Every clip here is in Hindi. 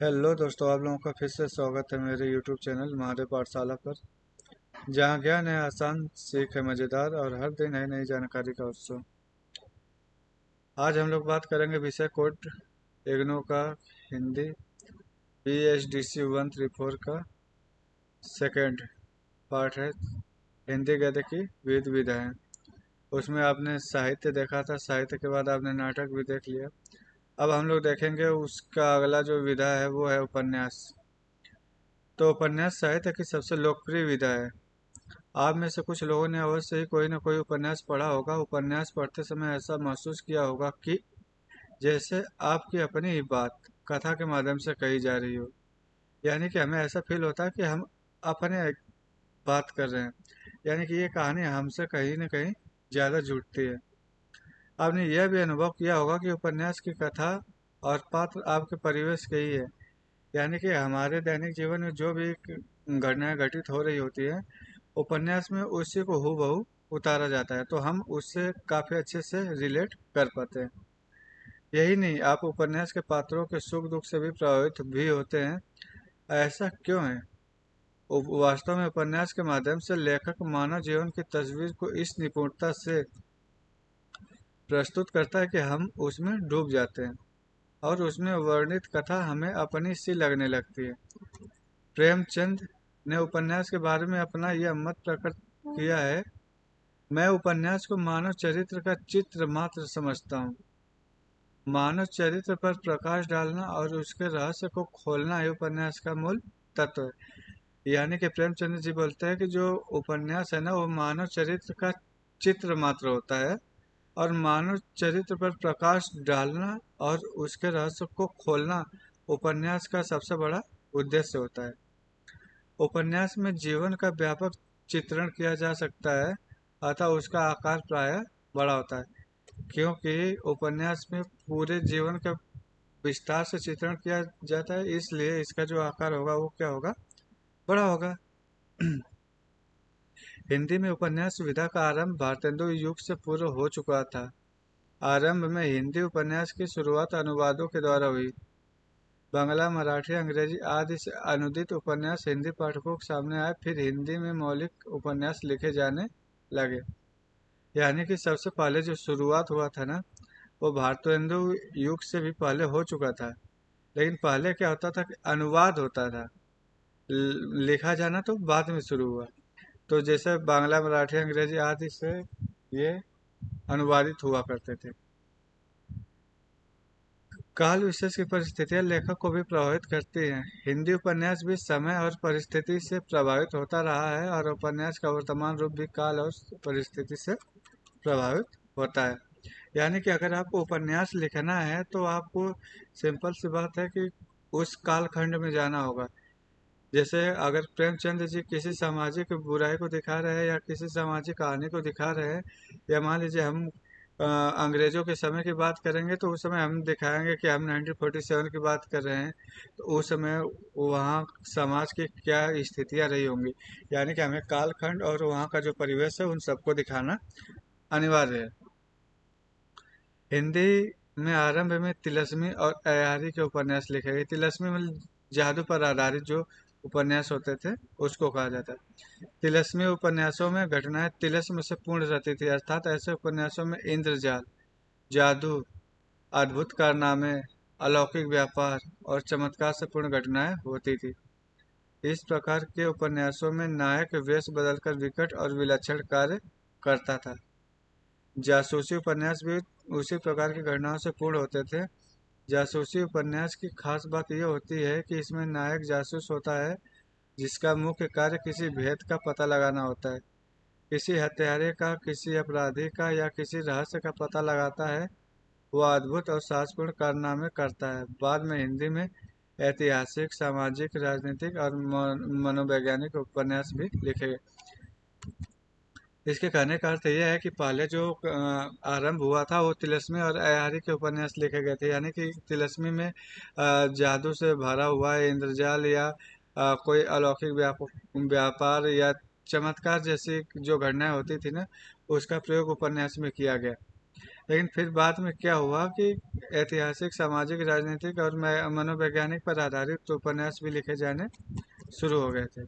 हेलो दोस्तों, आप लोगों का फिर से स्वागत है मेरे यूट्यूब चैनल महादेव पाठशाला पर, जहाँ ज्ञान है आसान, सीख है मज़ेदार और हर दिन है नई जानकारी का उत्सव। आज हम लोग बात करेंगे विषय कोड इग्नू का हिंदी PHDC 134 का सेकंड पार्ट है, हिंदी गद्य की विविध विधाएं। उसमें आपने साहित्य देखा था, साहित्य के बाद आपने नाटक भी देख लिया। अब हम लोग देखेंगे उसका अगला जो विधा है वो है उपन्यास। तो उपन्यास साहित्य की सबसे लोकप्रिय विधा है। आप में से कुछ लोगों ने अवश्य ही कोई न कोई उपन्यास पढ़ा होगा। उपन्यास पढ़ते समय ऐसा महसूस किया होगा कि जैसे आपकी अपनी ही बात कथा के माध्यम से कही जा रही हो। यानी कि हमें ऐसा फील होता है कि हम अपने बात कर रहे हैं, यानी कि ये कहानी हमसे कहीं न कहीं ज़्यादा जुड़ती है। आपने यह भी अनुभव किया होगा कि उपन्यास की कथा और पात्र आपके परिवेश के ही है। यानी कि हमारे दैनिक जीवन में जो भी घटनाएं घटित हो रही होती है, उपन्यास में उसी को हूबहू उतारा जाता है, तो हम उससे काफ़ी अच्छे से रिलेट कर पाते हैं। यही नहीं, आप उपन्यास के पात्रों के सुख दुख से भी प्रभावित भी होते हैं। ऐसा क्यों है? वास्तव में उपन्यास के माध्यम से लेखक मानव जीवन की तस्वीर को इस निपुणता से प्रस्तुत करता है कि हम उसमें डूब जाते हैं और उसमें वर्णित कथा हमें अपनी सी लगने लगती है। प्रेमचंद ने उपन्यास के बारे में अपना यह मत प्रकट किया है। मैं उपन्यास को मानव चरित्र का चित्र मात्र समझता हूँ। मानव चरित्र पर प्रकाश डालना और उसके रहस्य को खोलना ही उपन्यास का मूल तत्व है। यानी कि प्रेमचंद जी बोलते हैं कि जो उपन्यास है ना, वो मानव चरित्र का चित्र मात्र होता है और मानव चरित्र पर प्रकाश डालना और उसके रहस्य को खोलना उपन्यास का सबसे बड़ा उद्देश्य होता है। उपन्यास में जीवन का व्यापक चित्रण किया जा सकता है, अतः उसका आकार प्रायः बड़ा होता है। क्योंकि उपन्यास में पूरे जीवन का विस्तार से चित्रण किया जाता है, इसलिए इसका जो आकार होगा वो क्या होगा? बड़ा होगा। हिंदी में उपन्यास विधा का आरंभ भारतेंदु युग से पूर्व हो चुका था। आरंभ में हिंदी उपन्यास की शुरुआत अनुवादों के द्वारा हुई। बांग्ला, मराठी, अंग्रेजी आदि से अनुदित उपन्यास हिंदी पाठकों के सामने आए, फिर हिंदी में मौलिक उपन्यास लिखे जाने लगे। यानी कि सबसे पहले जो शुरुआत हुआ था ना, वो भारतेंदु युग से भी पहले हो चुका था। लेकिन पहले क्या होता था कि अनुवाद होता था, लिखा जाना तो बाद में शुरू हुआ। तो जैसे बांग्ला, मराठी, अंग्रेजी आदि से ये अनुवादित हुआ करते थे। काल विशेष की परिस्थितियां लेखक को भी प्रभावित करती हैं। हिंदी उपन्यास भी समय और परिस्थिति से प्रभावित होता रहा है और उपन्यास का वर्तमान रूप भी काल और परिस्थिति से प्रभावित होता है। यानी कि अगर आपको उपन्यास लिखना है तो आपको सिंपल सी बात है कि उस कालखंड में जाना होगा। जैसे अगर प्रेमचंद जी किसी सामाजिक बुराई को दिखा रहे हैं या किसी सामाजिक कहानी को दिखा रहे हैं, या मान लीजिए हम अंग्रेजों के समय की बात करेंगे तो उस समय हम दिखाएंगे कि हम 1947 की बात कर रहे हैं, तो उस समय वहाँ समाज की क्या स्थितियाँ रही होंगी। यानी कि हमें कालखंड और वहाँ का जो परिवेश है उन सबको दिखाना अनिवार्य है। हिंदी में आरंभ में तिलस्मी और अय्यारी के उपन्यास लिखे गए। तिलस्मी में जादू पर आधारित जो उपन्यास होते थे उसको कहा जाता है। तिलस्मी उपन्यासों में घटनाएं तिलस्म से पूर्ण रहती थी, अर्थात ऐसे उपन्यासों में इंद्रजाल, जादू, अद्भुत कारनामे, अलौकिक व्यापार और चमत्कार से पूर्ण घटनाएं होती थी। इस प्रकार के उपन्यासों में नायक वेश बदलकर विकट और विलक्षण कार्य करता था। जासूसी उपन्यास भी उसी प्रकार की घटनाओं से पूर्ण होते थे। जासूसी उपन्यास की खास बात यह होती है कि इसमें नायक जासूस होता है जिसका मुख्य कार्य किसी भेद का पता लगाना होता है। किसी हत्यारे का, किसी अपराधी का या किसी रहस्य का पता लगाता है। वह अद्भुत और साहसपूर्ण कारनामे करता है। बाद में हिंदी में ऐतिहासिक, सामाजिक, राजनीतिक और मनोवैज्ञानिक उपन्यास भी लिखे गए। इसके कहने का अर्थ यह है कि पहले जो आरंभ हुआ था वो तिलस्मी और अय्यारी के उपन्यास लिखे गए थे। यानी कि तिलस्मी में जादू से भरा हुआ इंद्रजाल या कोई अलौकिक व्यापार या चमत्कार जैसी जो घटनाएं होती थी ना, उसका प्रयोग उपन्यास में किया गया। लेकिन फिर बाद में क्या हुआ कि ऐतिहासिक, सामाजिक, राजनीतिक और मनोवैज्ञानिक पर आधारित उपन्यास भी लिखे जाने शुरू हो गए थे।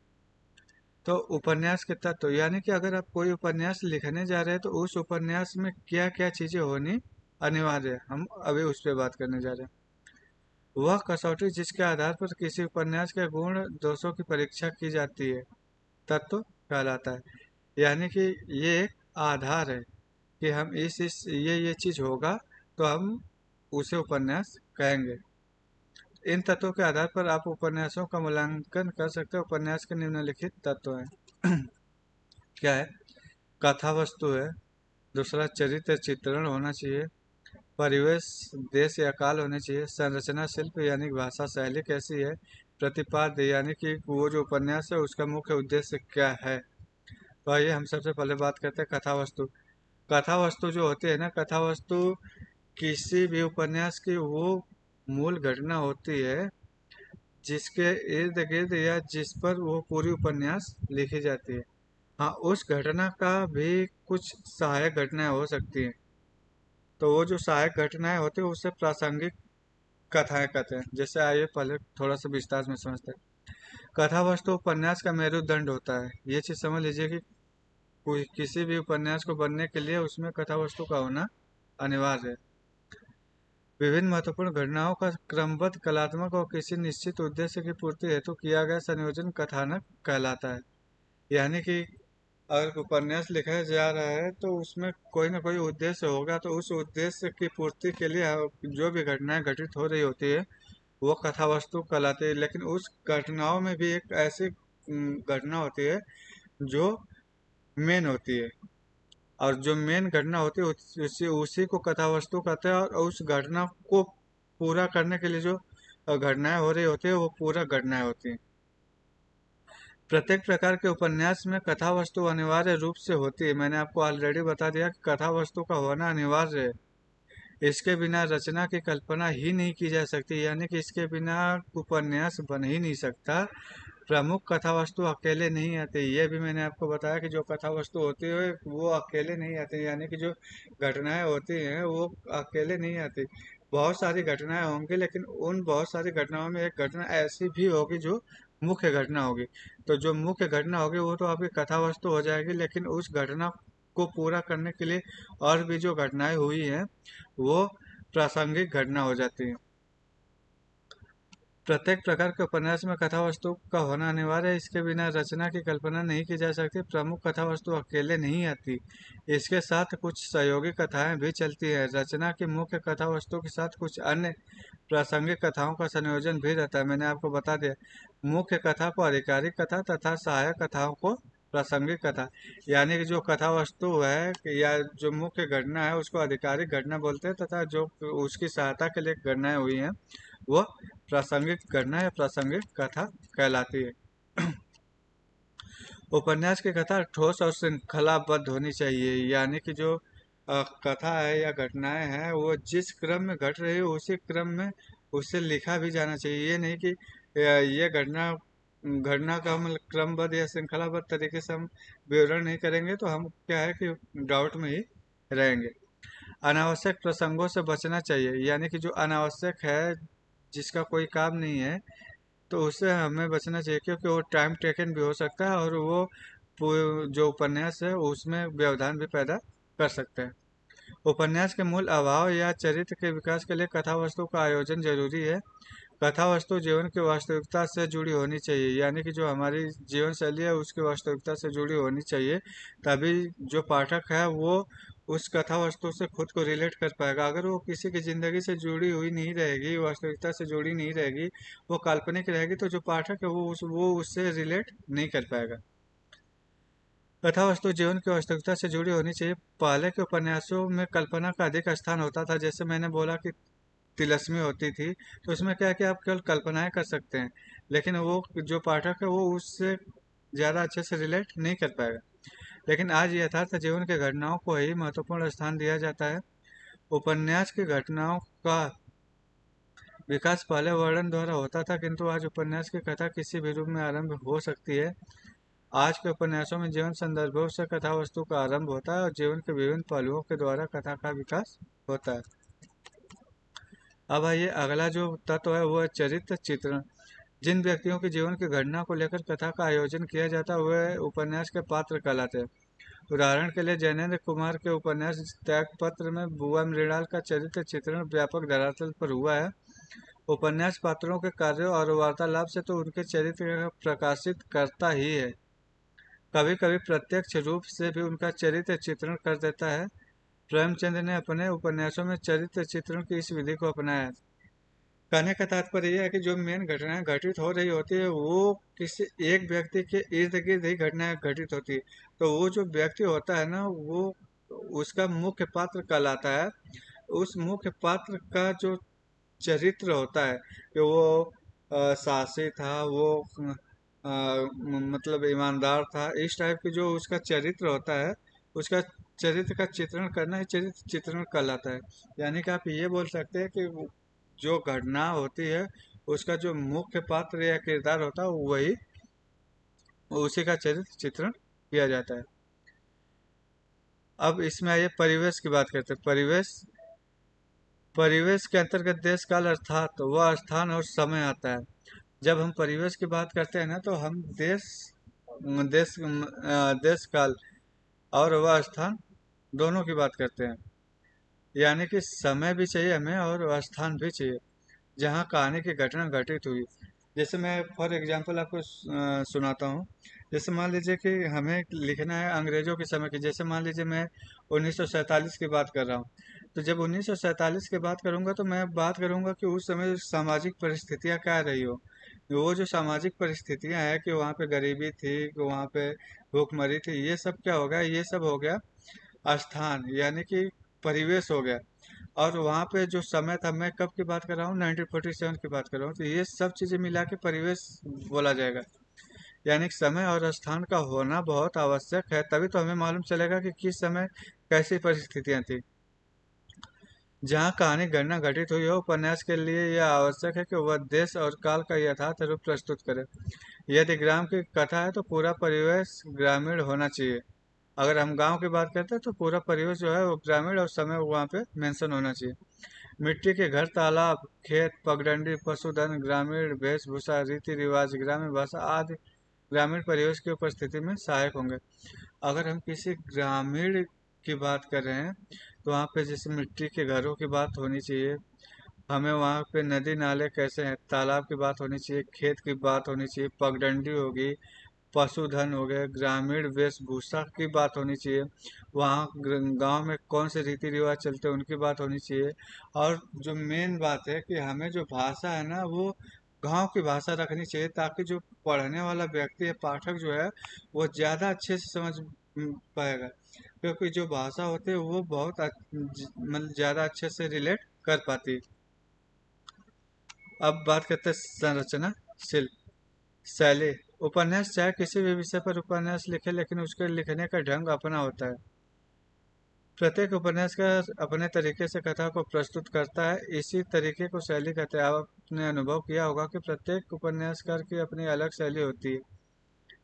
तो उपन्यास के तत्व, यानी कि अगर आप कोई उपन्यास लिखने जा रहे हैं तो उस उपन्यास में क्या क्या चीजें होनी अनिवार्य है, हम अभी उस पर बात करने जा रहे हैं। वह कसौटी जिसके आधार पर किसी उपन्यास के गुण दोषों की परीक्षा की जाती है, तत्व कहलाता है। यानी कि ये एक आधार है कि हम इस ये चीज होगा तो हम उसे उपन्यास कहेंगे। इन तत्वों के आधार पर आप उपन्यासों का मूल्यांकन कर सकते हैं। उपन्यास के निम्नलिखित तत्व हैं। क्या है? कथा वस्तु है। दूसरा, चरित्र चित्रण होना चाहिए। परिवेश, देश या काल होने चाहिए। संरचना, शिल्प यानी कि भाषा शैली कैसी है। प्रतिपाद्य यानी कि वो जो उपन्यास है उसका मुख्य उद्देश्य क्या है। तो आइए हम सबसे पहले बात करते हैं कथा वस्तु। कथा वस्तु जो होती है ना, कथा वस्तु किसी भी उपन्यास की वो मूल घटना होती है जिसके इर्द गिर्द या जिस पर वो पूरी उपन्यास लिखी जाती है। हाँ, उस घटना का भी कुछ सहायक घटनाएं हो सकती हैं। तो वो जो सहायक घटनाएं होती है उससे प्रासंगिक कथाएं कहते हैं। जैसे आइए पहले थोड़ा सा विस्तार में समझते हैं। कथा वस्तु उपन्यास का मेरुदंड होता है। ये चीज समझ लीजिए कि कोई किसी भी उपन्यास को बनने के लिए उसमें कथा वस्तु का होना अनिवार्य है। विभिन्न महत्वपूर्ण घटनाओं का क्रमबद्ध, कलात्मक और किसी निश्चित उद्देश्य की पूर्ति हेतु किया गया संयोजन कथानक कहलाता है। यानी कि अगर उपन्यास लिखा जा रहा है तो उसमें कोई ना कोई उद्देश्य होगा, तो उस उद्देश्य की पूर्ति के लिए जो भी घटनाएं घटित हो रही होती है वो कथा वस्तु कहलाती है। लेकिन उस घटनाओं में भी एक ऐसी घटना होती है जो मेन होती है, और जो मेन घटना होती है उसी उसी को कथा वस्तु कहते हैं। और उस घटना को पूरा करने के लिए जो घटनाएं हो रही होती है वो पूरा घटनाएं होती हैं। प्रत्येक प्रकार के उपन्यास में कथा वस्तु अनिवार्य रूप से होती है। मैंने आपको ऑलरेडी बता दिया कि कथा वस्तु का होना अनिवार्य है। इसके बिना रचना की कल्पना ही नहीं की जा सकती, यानी कि इसके बिना उपन्यास बन ही नहीं सकता। प्रमुख कथा वस्तु अकेले नहीं आते, ये भी मैंने आपको बताया कि जो कथा वस्तु होती है वो अकेले नहीं आती, यानी कि जो घटनाएं होती हैं वो अकेले नहीं आती। बहुत सारी घटनाएं होंगी, लेकिन उन बहुत सारी घटनाओं में एक घटना ऐसी भी होगी जो मुख्य घटना होगी। तो जो मुख्य घटना होगी वो तो आपकी कथा वस्तु हो जाएगी, लेकिन उस घटना को पूरा करने के लिए और भी जो घटनाएं हुई हैं वो प्रासंगिक घटना हो जाती है। प्रत्येक प्रकार के उपन्यास में कथा वस्तु का होना अनिवार्य है। इसके बिना रचना की कल्पना नहीं की जा सकती। प्रमुख कथा वस्तु अकेले नहीं आती, इसके साथ कुछ सहयोगी कथाएं भी चलती है। रचना की मुख्य कथा वस्तु के साथ कुछ अन्य प्रासंगिक कथाओं का संयोजन भी रहता है। मैंने आपको बता दिया, मुख्य कथा को आधिकारिक कथा तथा सहायक कथाओं को प्रासंगिक कथा। यानी कि जो कथा वस्तु है या जो मुख्य घटना है उसको आधिकारिक घटना बोलते हैं, तथा जो उसकी सहायता के लिए घटनाएं हुई हैं वो प्रासंगिक घटना या प्रासंगिक कथा कहलाती है। उपन्यास की कथा ठोस और श्रृंखलाबद्ध होनी चाहिए। यानी कि जो कथा है या घटनाएं हैं वो जिस क्रम में घट रही है उसी क्रम में उससे लिखा भी जाना चाहिए। ये नहीं कि ये घटना घटना का हम क्रमबद्ध या श्रृंखलाबद्ध तरीके से हम विवरण नहीं करेंगे तो हम क्या है कि डाउट में ही रहेंगे। अनावश्यक प्रसंगों से बचना चाहिए। यानी कि जो अनावश्यक है, जिसका कोई काम नहीं है, तो उससे हमें बचना चाहिए, क्योंकि वो टाइम टेकन भी हो सकता है और वो जो उपन्यास है उसमें व्यवधान भी पैदा कर सकते हैं। उपन्यास के मूल अभाव या चरित्र के विकास के लिए कथा वस्तु का आयोजन जरूरी है। कथा वस्तु जीवन की वास्तविकता से जुड़ी होनी चाहिए। यानी कि जो हमारी जीवन शैली है उसकी वास्तविकता से जुड़ी होनी चाहिए, तभी जो पाठक है वो उस कथा वस्तु से खुद को रिलेट कर पाएगा। अगर वो किसी की जिंदगी से जुड़ी हुई नहीं रहेगी, वास्तविकता से जुड़ी नहीं रहेगी, वो काल्पनिक रहेगी, तो जो पाठक है वो उससे रिलेट नहीं कर पाएगा। कथा वस्तु जीवन की वास्तविकता से जुड़ी होनी चाहिए। पहले के उपन्यासों में कल्पना का अधिक स्थान होता था। जैसे मैंने बोला कि तिलस्मी होती थी, तो उसमें क्या है कि आप केवल कल्पनाएं कर सकते हैं, लेकिन वो जो पाठक है वो उससे ज़्यादा अच्छे से रिलेट नहीं कर पाएगा। लेकिन आज यथार्थ जीवन के घटनाओं को ही महत्वपूर्ण स्थान दिया जाता है। उपन्यास की घटनाओं का विकास पहले वर्णन द्वारा होता था, किंतु आज उपन्यास की कथा किसी भी रूप में आरंभ हो सकती है। आज के उपन्यासों में जीवन संदर्भों से कथा वस्तु का आरंभ होता है और जीवन के विभिन्न पहलुओं के द्वारा कथा का विकास होता है। अब आइए अगला जो तत्व है वो है चरित्र चित्रण। जिन व्यक्तियों के जीवन की घटना को लेकर कथा का आयोजन किया जाता है वह उपन्यास के पात्र कहलाते हैं। उदाहरण के लिए जैनेन्द्र कुमार के उपन्यास त्यागपत्र में बुआ मृणाल का चरित्र चित्रण व्यापक धरातल पर हुआ है। उपन्यास पात्रों के कार्यों और वार्तालाप से तो उनके चरित्र का प्रकाशित करता ही है, कभी कभी प्रत्यक्ष रूप से भी उनका चरित्र चित्रण कर देता है। प्रेमचंद ने अपने उपन्यासों में चरित्र चित्रण की इस विधि को अपनाया है। कहने का तात्पर्य यह है कि जो मेन घटनाएं घटित हो रही होती है वो किसी एक व्यक्ति के इर्द गिर्द ही घटनाएं घटित होती है, तो वो जो व्यक्ति होता है ना वो उसका मुख्य पात्र कहलाता है। उस मुख्य पात्र का जो चरित्र होता है कि वो साहसी था, वो मतलब ईमानदार था, इस टाइप की जो उसका चरित्र होता है उसका चरित्र का चित्रण करना ही चरित्र चित्रण कहलाता है। यानी कि आप ये बोल सकते हैं कि जो घटना होती है उसका जो मुख्य पात्र या किरदार होता है वही उसी का चरित्र चित्रण किया जाता है। अब इसमें आइए परिवेश की बात करते हैं। परिवेश परिवेश के अंतर्गत देश काल अर्थात वह स्थान और समय आता है। जब हम परिवेश की बात करते हैं ना तो हम देश देश काल और वह स्थान दोनों की बात करते हैं। यानी कि समय भी चाहिए हमें और स्थान भी चाहिए जहाँ कहानी की घटना घटित हुई। जैसे मैं फॉर एग्जांपल आपको सुनाता हूँ। जैसे मान लीजिए कि हमें लिखना है अंग्रेजों के समय की। जैसे मान लीजिए मैं 1947 की बात कर रहा हूँ, तो जब 1947 की बात करूँगा तो मैं बात करूँगा कि उस समय सामाजिक परिस्थितियाँ क्या रही हो। वो जो सामाजिक परिस्थितियाँ हैं कि वहाँ पे गरीबी थी, कि वहाँ पे भूखमरी थी, ये सब क्या हो गया, ये सब हो गया स्थान यानी कि परिवेश हो गया। और वहाँ पे जो समय था, मैं कब की बात कर रहा हूँ, 1947 की बात कर रहा हूँ, तो ये सब चीज़ें मिला के परिवेश बोला जाएगा। यानी कि समय और स्थान का होना बहुत आवश्यक है, तभी तो हमें मालूम चलेगा कि किस समय कैसी परिस्थितियाँ थी। जहाँ कहानी घटना घटित हुई हो, उपन्यास के लिए यह आवश्यक है कि वह देश और काल का यथार्थ रूप प्रस्तुत करे। यदि ग्राम की कथा है तो पूरा परिवेश ग्रामीण होना चाहिए। अगर हम गांव की बात करते हैं तो पूरा परिवेश जो है वो ग्रामीण और समय वहाँ पे मेंशन होना चाहिए। मिट्टी के घर, तालाब, खेत, पगडंडी, पशुधन, ग्रामीण वेशभूषा, रीति रिवाज, ग्रामीण भाषा आदि ग्रामीण परिवेश की उपस्थिति में सहायक होंगे। अगर हम किसी ग्रामीण की बात कर रहे हैं तो वहाँ पे जैसे मिट्टी के घरों की बात होनी चाहिए, हमें वहाँ पे नदी नाले कैसे हैं, तालाब की बात होनी चाहिए, खेत की बात होनी चाहिए, पगडंडी होगी, पशुधन हो गए, ग्रामीण वेशभूषा की बात होनी चाहिए, वहाँ गांव में कौन से रीति रिवाज चलते हैं उनकी बात होनी चाहिए। और जो मेन बात है कि हमें जो भाषा है ना वो गांव की भाषा रखनी चाहिए, ताकि जो पढ़ने वाला व्यक्ति है, पाठक जो है, वो ज़्यादा अच्छे से समझ पाएगा। क्योंकि जो भाषा होती है वो बहुत मतलब ज़्यादा अच्छे से रिलेट कर पाती है। अब बात करते हैं संरचना शिल्प शैली। उपन्यास चाहे किसी भी विषय पर उपन्यास लिखे, लेकिन उसके लिखने का ढंग अपना होता है। प्रत्येक उपन्यासकार अपने तरीके से कथा को प्रस्तुत करता है, इसी तरीके को शैली कहते हैं। आपने अनुभव किया होगा कि प्रत्येक उपन्यासकार की अपनी अलग शैली होती है।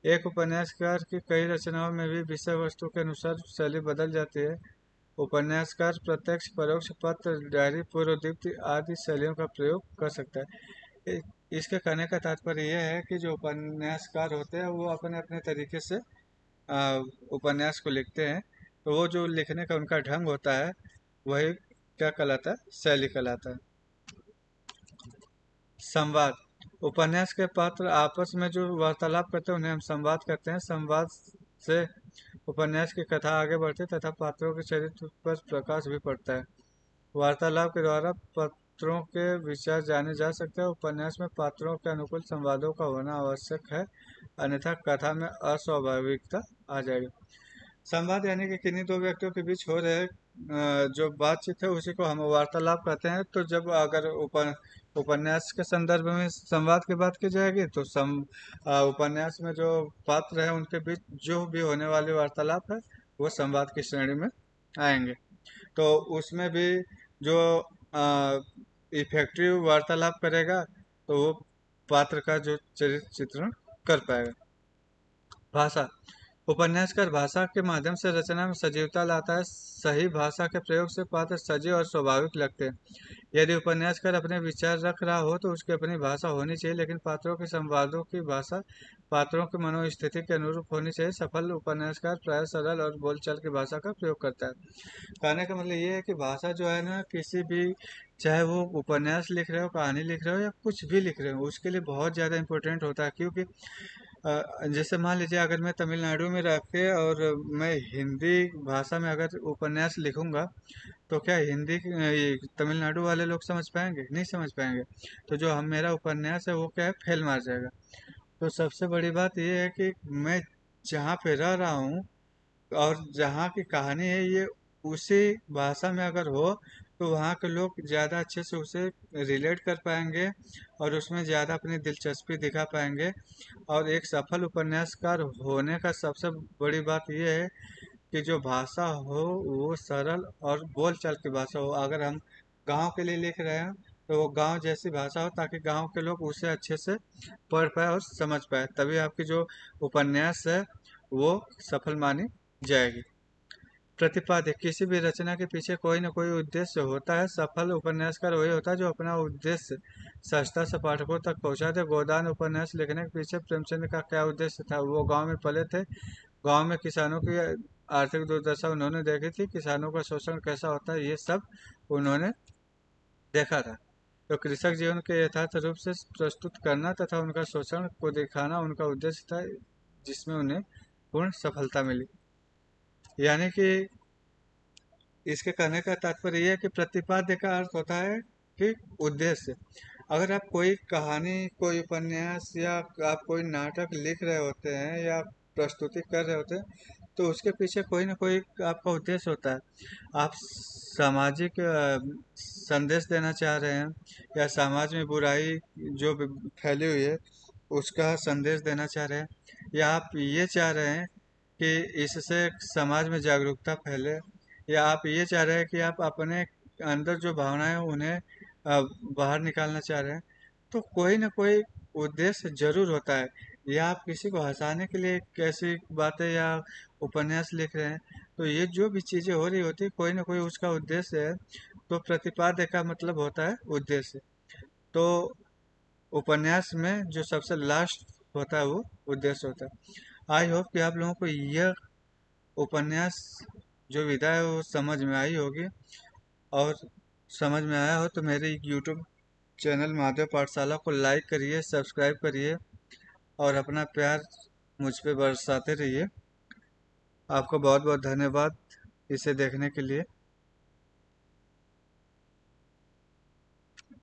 एक उपन्यासकार की कई रचनाओं में भी विषय वस्तु के अनुसार शैली बदल जाती है। उपन्यासकार प्रत्यक्ष, परोक्ष, पत्र, डायरी, पूर्वदीप्ति आदि शैलियों का प्रयोग कर सकता है। इसके कहने का तात्पर्य यह है कि जो उपन्यासकार होते हैं वो अपने अपने तरीके से उपन्यास को लिखते हैं, तो वो जो लिखने का उनका ढंग होता है वही क्या कहलाता है, शैली कहलाता है। संवाद। उपन्यास के पात्र आपस में जो वार्तालाप करते हैं उन्हें हम संवाद कहते हैं। संवाद से उपन्यास की कथा आगे बढ़ती है तथा पात्रों के चरित्र पर प्रकाश भी पड़ता है। वार्तालाप के द्वारा पात्रों के विचार जाने जा सकते हैं। उपन्यास में पात्रों के अनुकूल संवादों का होना आवश्यक है, अन्यथा कथा में अस्वाभाविकता आ जाएगी। संवाद यानी कि किन्हीं दो व्यक्तियों के बीच हो रहे जो बातचीत है उसी को हम वार्तालाप कहते हैं। तो जब अगर उपन्यास के संदर्भ में संवाद की बात की जाएगी तो उपन्यास में जो पात्र है उनके बीच जो भी होने वाली वार्तालाप है वो संवाद की श्रेणी में आएंगे। तो उसमें भी जो इफेक्टिव वार्तालाप करेगा तो वो पात्र का जो चरित्र चित्रण कर पाएगा। भाषा। उपन्यासकार भाषा के माध्यम से रचना में सजीवता लाता है। सही भाषा के प्रयोग से पात्र सजीव और स्वाभाविक लगते हैं। यदि उपन्यासकार अपने विचार रख रहा हो तो उसकी अपनी भाषा होनी चाहिए, लेकिन पात्रों के संवादों की भाषा पात्रों की मनोस्थिति के अनुरूप होनी चाहिए। सफल उपन्यासकार प्राय सरल और बोलचाल की भाषा का प्रयोग करता है। कहने का मतलब ये है कि भाषा जो है ना, किसी भी, चाहे वो उपन्यास लिख रहे हो, कहानी लिख रहे हो, या कुछ भी लिख रहे हो, उसके लिए बहुत ज़्यादा इंपॉर्टेंट होता है। क्योंकि जैसे मान लीजिए, अगर मैं तमिलनाडु में रह के और मैं हिंदी भाषा में अगर उपन्यास लिखूंगा, तो क्या हिंदी ये तमिलनाडु वाले लोग समझ पाएंगे? नहीं समझ पाएंगे। तो जो हम मेरा उपन्यास है वो क्या है, फेल मार जाएगा। तो सबसे बड़ी बात ये है कि मैं जहाँ पे रह रहा हूँ और जहाँ की कहानी है, ये उसी भाषा में अगर हो तो वहाँ के लोग ज़्यादा अच्छे से उसे रिलेट कर पाएंगे और उसमें ज़्यादा अपनी दिलचस्पी दिखा पाएंगे। और एक सफल उपन्यासकार होने का सबसे बड़ी बात यह है कि जो भाषा हो वो सरल और बोलचाल की भाषा हो। अगर हम गांव के लिए लिख रहे हैं तो वो गांव जैसी भाषा हो, ताकि गांव के लोग उसे अच्छे से पढ़ पाए और समझ पाए, तभी आपकी जो उपन्यास है वो सफल मानी जाएगी। प्रतिपाद्य। किसी भी रचना के पीछे कोई न कोई उद्देश्य होता है। सफल उपन्यासकार वही होता है जो अपना उद्देश्य सहजता से पाठकों तक पहुंचा दे। गोदान उपन्यास लिखने के पीछे प्रेमचंद का क्या उद्देश्य था? वो गांव में पले थे। गांव में किसानों की आर्थिक दुर्दशा उन्होंने देखी थी। किसानों का शोषण कैसा होता है, ये सब उन्होंने देखा था। तो कृषक जीवन के यथार्थ रूप से प्रस्तुत करना तथा उनका शोषण को दिखाना उनका उद्देश्य था, जिसमें उन्हें पूर्ण सफलता मिली। यानी कि इसके कहने का तात्पर्य यह है कि प्रतिपाद्य का अर्थ होता है कि उद्देश्य। अगर आप कोई कहानी, कोई उपन्यास, या आप कोई नाटक लिख रहे होते हैं या प्रस्तुति कर रहे होते हैं, तो उसके पीछे कोई ना कोई आपका उद्देश्य होता है। आप सामाजिक संदेश देना चाह रहे हैं, या समाज में बुराई जो फैली हुई है उसका संदेश देना चाह रहे हैं, या आप ये चाह रहे हैं कि इससे समाज में जागरूकता फैले, या आप ये चाह रहे हैं कि आप अपने अंदर जो भावनाएं हैं उन्हें बाहर निकालना चाह रहे हैं, तो कोई ना कोई उद्देश्य जरूर होता है। या आप किसी को हंसाने के लिए कैसी बातें या उपन्यास लिख रहे हैं, तो ये जो भी चीजें हो रही होती है, कोई ना कोई उसका उद्देश्य है। तो प्रतिपाद्य का मतलब होता है उद्देश्य। तो उपन्यास में जो सबसे लास्ट होता है वो उद्देश्य होता है। आई होप कि आप लोगों को यह उपन्यास जो विधा है वो समझ में आई होगी। और समझ में आया हो तो मेरे यूट्यूब चैनल महादेव पाठशाला को लाइक करिए, सब्सक्राइब करिए और अपना प्यार मुझ पे बरसाते रहिए। आपको बहुत बहुत धन्यवाद इसे देखने के लिए।